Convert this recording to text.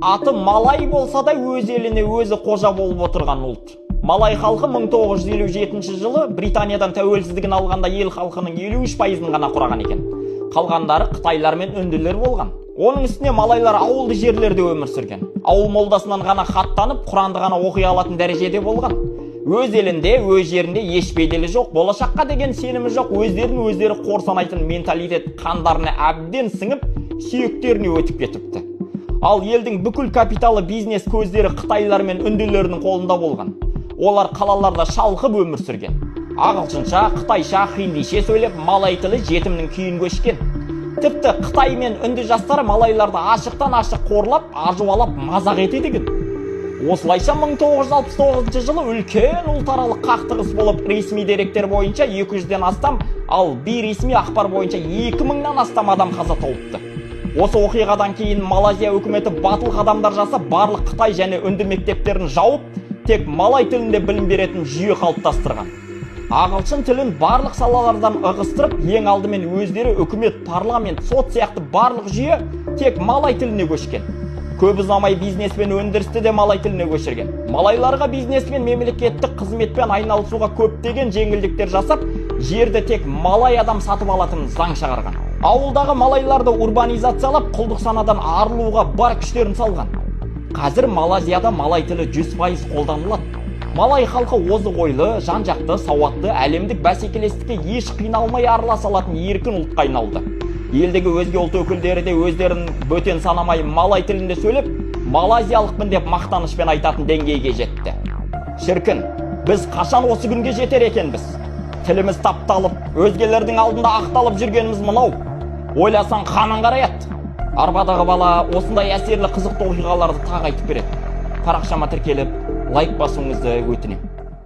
Аты Малай болса да өз еліне өзі қожа болып отырған ұлт. Малай халқы 1957 жылы Британиядан тәуелсіздігін алғанда ел халқының 53%-ын ғана құраған екен. Қалғандары қытайлар мен үнділер болған. Оның үстіне малайлар ауылды жерлерде өмір сүрген. Ауыл молдасынан ғана хаттанып, Құранды ғана оқи алатын дәрежеде болған. Өз елінде, өз жерінде еш беделі жоқ, болашаққа деген сенімі жоқ, өздері қор санайтын менталитет қандарына әбден сіңіп, сүйектеріне өтіп кетіпті. Ал елдің бүкіл капиталы, бизнес көздері қытайлар мен үнділердің қолында болған. Олар қалаларда шалқып өмір сүрген. Ағылшынша, қытайша, хиндише сөйлеп, малай тілі жетімнің күйін көшкен. Тіпті Қытай мен үнді жастары малайларды ашықтан ашық қорлап, ажуалап, мазақ етеді. Осылайша 1969 жылы үлкен ұлтаралық қақтығыс болып, ресми деректер бойынша 200-ден астам, ал бейресми ақпар бойынша 2000-нан астам адам қаза тауыпты. Осы оқиғадан кейін Малайзия үкіметі батыл қадамдар жасап, барлық Қытай және үнді мектептерін жауып, тек малай тілінде білім беретін жүйе қалыптастырған. Ағылшын тілін барлық салалардан ығыстырып, ең алдымен өздері үкімет, парламент, сот сияқты барлық жүйе тек малай тіліне көшкен. Көп ұзамай бизнес пен өндірісті де малай тіліне көшірген. Малайларға бизнес пен мемлекеттік қызметпен айналысуға көптеген жеңілдіктер жасап, жерді тек малай адам сатып алатын заң шығарған. Ауылдағы малайларды урбанизациялап, құлдық санадан арылуға бар күштерін салған. Қазір Малайзияда малай тілі 100% қолданылады. Малай халқы озық ойлы, жан-жақты, сауатты, әлемдік бәсекелестікке еш қиналмай араласа алатын еркін ұлтқа айналды. Елдегі өзге ұлт өкілдері де өздерін бөтен санамай малай тілінде сөйлеп, малайзиялықпын деп мақтанышпен айтатын деңгейге жетті. Шіркін, біз қашан осы күнге жетер екенбіз? Тіліміз тапталып, өзгелердің алдында ақталып жүргеніміз мынау. Ойласаң қаның қараяды. Арбадағы бала осындай әсерлі қызықты оқиғаларды тағы айтып береді. Парақшама тіркеліп, лайк басуыңызды өтінемін.